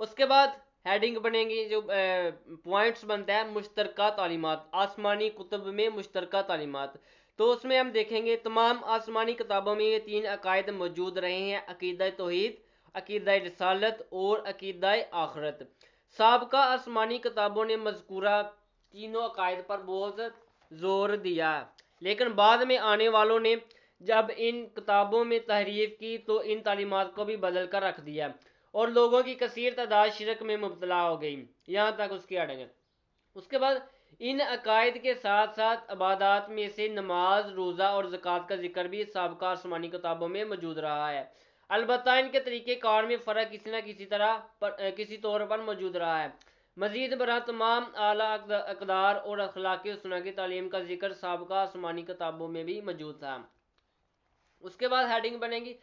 اس کے بعد ہیڈنگ بنے گی، جو پوائنٹس بنتا ہے مشترکہ تعلیمات، آسمانی کتب میں مشترکہ تعلیمات، تو اس میں ہم دیکھیں گے تمام آسمانی کتابوں میں یہ 3 عقائد موجود رہے ہیں: عقیدہ توحید، عقیدہ رسالت اور عقیدہ آخرت۔ سابقہ آسمانی کتابوں نے مذکورہ تینوں عقائد پر بہت زور دیا، لیکن بعد میں آنے والوں نے جب ان کتابوں میں تحریف کی تو ان تعلیمات کو بھی بدل کر رکھ دیا اور لوگوں کی کثیر تعداد شرک میں مبتلا ہو گئی، یہاں تک اس کی ہیڈنگ ہے۔ اس کے بعد ان عقائد کے ساتھ ساتھ عبادات میں سے نماز، روزہ اور زکوٰۃ کا ذکر بھی سابقہ آسمانی کتابوں میں موجود رہا ہے، البتہ ان کے طریقہ کار میں فرق کسی نہ کسی طور پر موجود رہا ہے۔ مزید برآں تمام اعلیٰ اقدار اور اخلاقی حسنہ کی تعلیم کا ذکر سابقہ آسمانی کتابوں میں بھی موجود تھا۔ اس کے بعد ہیڈنگ بنے گی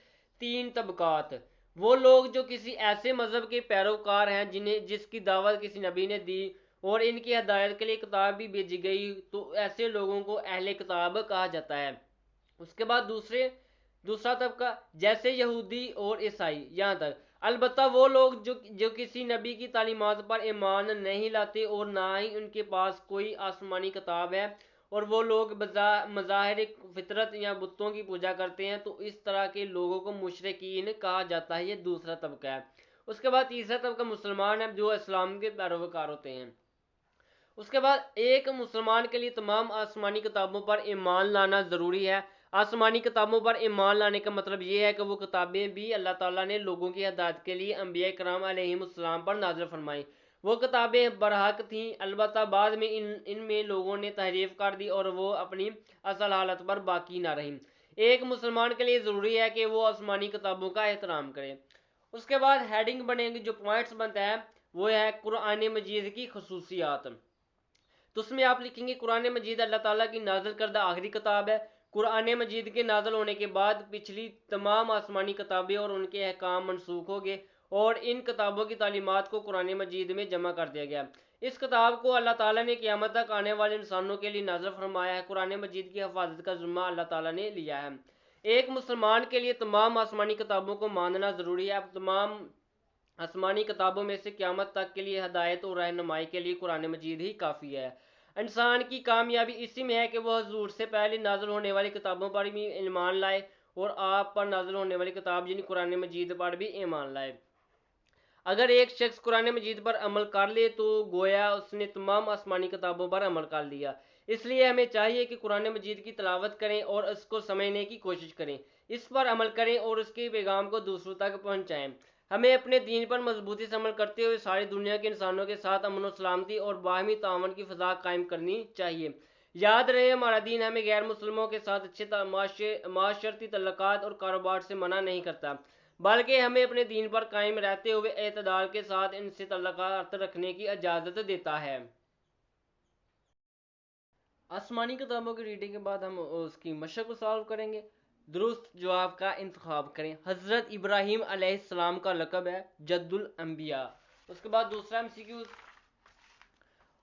3 طبقات۔ وہ لوگ جو کسی ایسے مذہب کے پیروکار ہیں جس کی دعوت کسی نبی نے دی اور ان کی ہدایت کے لیے کتاب بھی بھیجی گئی، تو ایسے لوگوں کو اہل کتاب کہا جاتا ہے۔ اس کے بعد دوسرا طبقہ جیسے یہودی اور عیسائی، یہاں تک۔ البتہ وہ لوگ جو کسی نبی کی تعلیمات پر ایمان نہیں لاتے اور نہ ہی ان کے پاس کوئی آسمانی کتاب ہے، اور وہ لوگ مظاہر فطرت یا بتوں کی پوجا کرتے ہیں، تو اس طرح کے لوگوں کو مشرکین کہا جاتا ہے۔ یہ دوسرا طبقہ ہے۔ اس کے بعد تیسرا طبقہ مسلمان ہیں جو اسلام کے پیروکار ہوتے ہیں۔ اس کے بعد ایک مسلمان کے لیے تمام آسمانی کتابوں پر ایمان لانا ضروری ہے۔ آسمانی کتابوں پر ایمان لانے کا مطلب یہ ہے کہ وہ کتابیں بھی اللہ تعالیٰ نے لوگوں کی ہدایت کے لیے انبیاء کرام علیہم السلام پر نازل فرمائیں۔ وہ کتابیں برحق تھیں، البتہ بعد میں ان میں لوگوں نے تحریف کر دی اور وہ اپنی اصل حالت پر باقی نہ رہیں۔ ایک مسلمان کے لیے ضروری ہے کہ وہ آسمانی کتابوں کا احترام کرے۔ اس کے بعد ہیڈنگ بنے گی، جو پوائنٹس بنتا ہے وہ ہے قرآن مجید کی خصوصیات۔ تو اس میں آپ لکھیں گے قرآن مجید اللہ تعالیٰ کی نازل کردہ آخری کتاب ہے۔ قرآن مجید کے نازل ہونے کے بعد پچھلی تمام آسمانی کتابیں اور ان کے احکام منسوخ ہو گئے اور ان کتابوں کی تعلیمات کو قرآن مجید میں جمع کر دیا گیا۔ اس کتاب کو اللہ تعالیٰ نے قیامت تک آنے والے انسانوں کے لیے نازل فرمایا ہے۔ قرآن مجید کی حفاظت کا ذمہ اللہ تعالیٰ نے لیا ہے۔ ایک مسلمان کے لیے تمام آسمانی کتابوں کو ماننا ضروری ہے۔ اب تمام آسمانی کتابوں میں سے قیامت تک کے لیے ہدایت اور رہنمائی کے لیے قرآن مجید ہی کافی ہے۔ انسان کی کامیابی اسی میں ہے کہ وہ حضور سے پہلے نازل ہونے والی کتابوں پر بھی ایمان لائے اور آپ پر نازل ہونے والی کتاب یعنی قرآن مجید پر بھی ایمان لائے۔ اگر ایک شخص قرآن مجید پر عمل کر لے تو گویا اس نے تمام آسمانی کتابوں پر عمل کر لیا۔ اس لیے ہمیں چاہیے کہ قرآن مجید کی تلاوت کریں اور اس کو سمجھنے کی کوشش کریں، اس پر عمل کریں اور اس کے پیغام کو دوسروں تک پہنچائیں۔ ہمیں اپنے دین پر مضبوطی سے عمل کرتے ہوئے ساری دنیا کے انسانوں کے ساتھ امن و سلامتی اور باہمی تعاون کی فضا قائم کرنی چاہیے۔ یاد رہے ہمارا دین ہمیں غیر مسلموں کے ساتھ اچھے معاشرتی تعلقات اور کاروبار سے منع نہیں کرتا، بلکہ ہمیں اپنے دین پر قائم رہتے ہوئے اعتدال کے ساتھ ان سے تعلقات رکھنے کی اجازت دیتا ہے۔ آسمانی کتابوں کی ریڈنگ کے بعد ہم اس کی مشق کو سالو کریں گے۔ درست جواب کا انتخاب کریں۔ حضرت ابراہیم علیہ السلام کا لقب ہے جد الانبیاء۔ اس کے بعد دوسرا MCQ،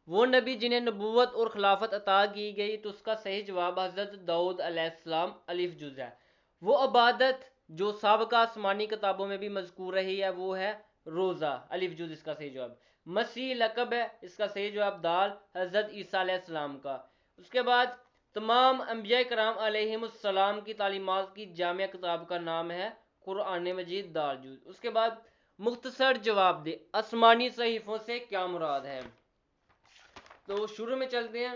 وہ نبی جنہیں نبوت اور خلافت عطا کی گئی، تو اس کا صحیح جواب حضرت داؤد علیہ السلام الف جز ہے۔ وہ عبادت جو سابقہ آسمانی کتابوں میں بھی مذکور رہی ہے وہ ہے روزہ، الف جز اس کا صحیح جواب۔ مسیح لقب ہے، اس کا صحیح جواب دال، حضرت عیسیٰ علیہ السلام کا۔ اس کے بعد تمام انبیاء کرام علیہم السلام کی تعلیمات کی جامع کتاب کا نام ہے قرآن مجید دال جز۔ اس کے بعد مختصر جواب دے، آسمانی صحیفوں سے کیا مراد ہے؟ تو شروع میں چلتے ہیں،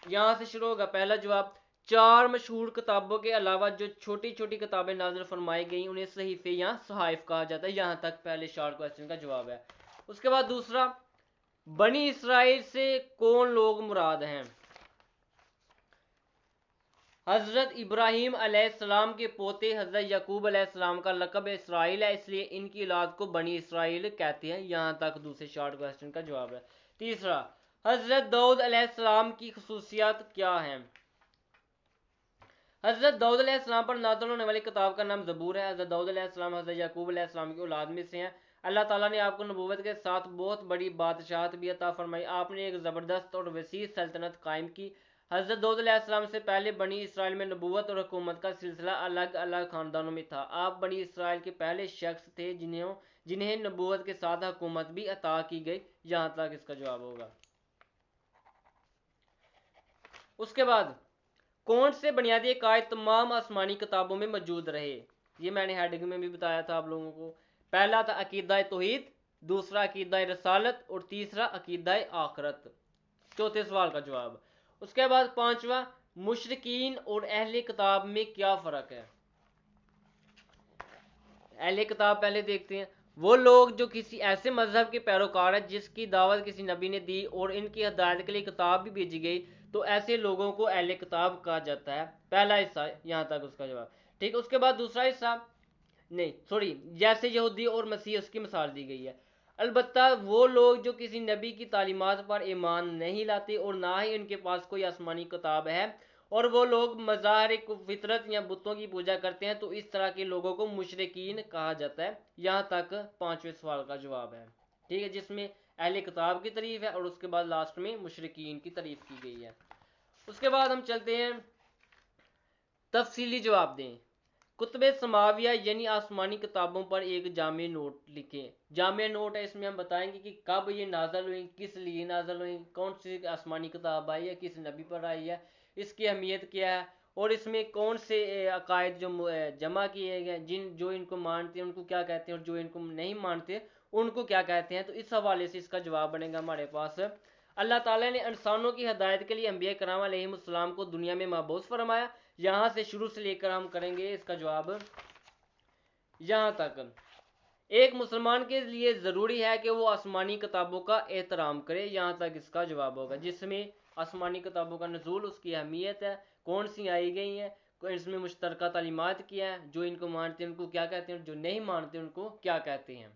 یہاں سے شروع ہوگا پہلا جواب۔ 4 مشہور کتابوں کے علاوہ جو چھوٹی چھوٹی کتابیں نازل فرمائی گئیں انہیں صحیفے یا صحائف کہا جاتا ہے، یہاں تک پہلے شارٹ کوسچن کا جواب ہے۔ اس کے بعد دوسرا، بنی اسرائیل سے کون لوگ مراد ہیں؟ حضرت ابراہیم علیہ السلام کے پوتے حضرت یعقوب علیہ السلام کا لقب اسرائیل ہے، اس لیے ان کی اولاد کو بنی اسرائیل کہتے ہیں، یہاں تک دوسرے شارٹ کوسچن کا جواب ہے۔ تیسرا، حضرت داؤد علیہ السلام کی خصوصیات کیا ہیں؟ حضرت داؤد علیہ السلام پر نازل ہونے والی کتاب کا نام زبور ہے۔ حضرت داؤد علیہ السلام حضرت یعقوب علیہ السلام کی اولاد میں سے ہیں۔ اللہ تعالیٰ نے آپ کو نبوت کے ساتھ بہت بڑی بادشاہت بھی عطا فرمائی، آپ نے ایک زبردست اور وسیع سلطنت قائم کی۔ حضرت داؤد علیہ السلام سے پہلے بنی اسرائیل میں نبوت اور حکومت کا سلسلہ الگ الگ خاندانوں میں تھا۔ آپ بنی اسرائیل کے پہلے شخص تھے جنہیں نبوت کے ساتھ حکومت بھی عطا کی گئی۔ یہاں تک اس کا جواب ہوگا۔ اس کے بعد کون سے بنیادی عقائد تمام آسمانی کتابوں میں موجود رہے؟ یہ میں نے ہیڈنگ میں بھی بتایا تھا آپ لوگوں کو۔ پہلا تھا عقیدہ توحید، دوسرا عقیدہ رسالت، اور تیسرا عقیدہ آخرت۔ چوتھے سوال کا جواب۔ اس کے بعد پانچواں، مشرکین اور اہل کتاب میں کیا فرق ہے؟ اہل کتاب پہلے دیکھتے ہیں۔ وہ لوگ جو کسی ایسے مذہب کے پیروکار ہیں جس کی دعوت کسی نبی نے دی اور ان کی ہدایت کے لیے کتاب بھی بھیجی گئی، تو ایسے لوگوں کو اہل کتاب کہا جاتا ہے۔ پہلا حصہ یہاں تک اس کا جواب ٹھیک۔ اس کے بعد دوسرا حصہ، نہیں سوری، جیسے یہودی اور مسیح، اس کی مثال دی گئی ہے۔ البتہ وہ لوگ جو کسی نبی کی تعلیمات پر ایمان نہیں لاتے اور نہ ہی ان کے پاس کوئی آسمانی کتاب ہے، اور وہ لوگ مظاہر فطرت یا بتوں کی پوجا کرتے ہیں، تو اس طرح کے لوگوں کو مشرکین کہا جاتا ہے۔ یہاں تک پانچویں سوال کا جواب ہے، ٹھیک ہے، جس میں اہل کتاب کی تعریف ہے اور اس کے بعد لاسٹ میں مشرکین کی تعریف کی گئی ہے۔ اس کے بعد ہم چلتے ہیں تفصیلی جواب دیں۔ کتب سماویہ یعنی آسمانی کتابوں پر ایک جامع نوٹ لکھیں۔ جامع نوٹ ہے، اس میں ہم بتائیں گے کہ کب یہ نازل ہوئی، کس لیے نازل ہوئی، کون سی آسمانی کتاب آئی ہے، کس نبی پر آئی ہے، اس کی اہمیت کیا ہے، اور اس میں کون سے عقائد جو جمع کیے گئے، جو ان کو مانتے ہیں ان کو کیا کہتے ہیں، اور جو ان کو نہیں مانتے ان کو کیا کہتے ہیں۔ تو اس حوالے سے اس کا جواب بنے گا ہمارے پاس۔ اللہ تعالیٰ نے انسانوں کی ہدایت کے لیے انبیاء کرام علیہ السلام کو دنیا میں مبعوث فرمایا۔ یہاں سے شروع سے لے کر ہم کریں گے اس کا جواب یہاں تک۔ ایک مسلمان کے لیے ضروری ہے کہ وہ آسمانی کتابوں کا احترام کرے۔ یہاں تک اس کا جواب ہوگا، جس میں آسمانی کتابوں کا نزول، اس کی اہمیت ہے، کون سی آئی گئی ہیں، اس میں مشترکہ تعلیمات کیا ہیں، جو ان کو مانتے ہیں ان کو کیا کہتے ہیں، جو نہیں مانتے ان کو کیا کہتے ہیں۔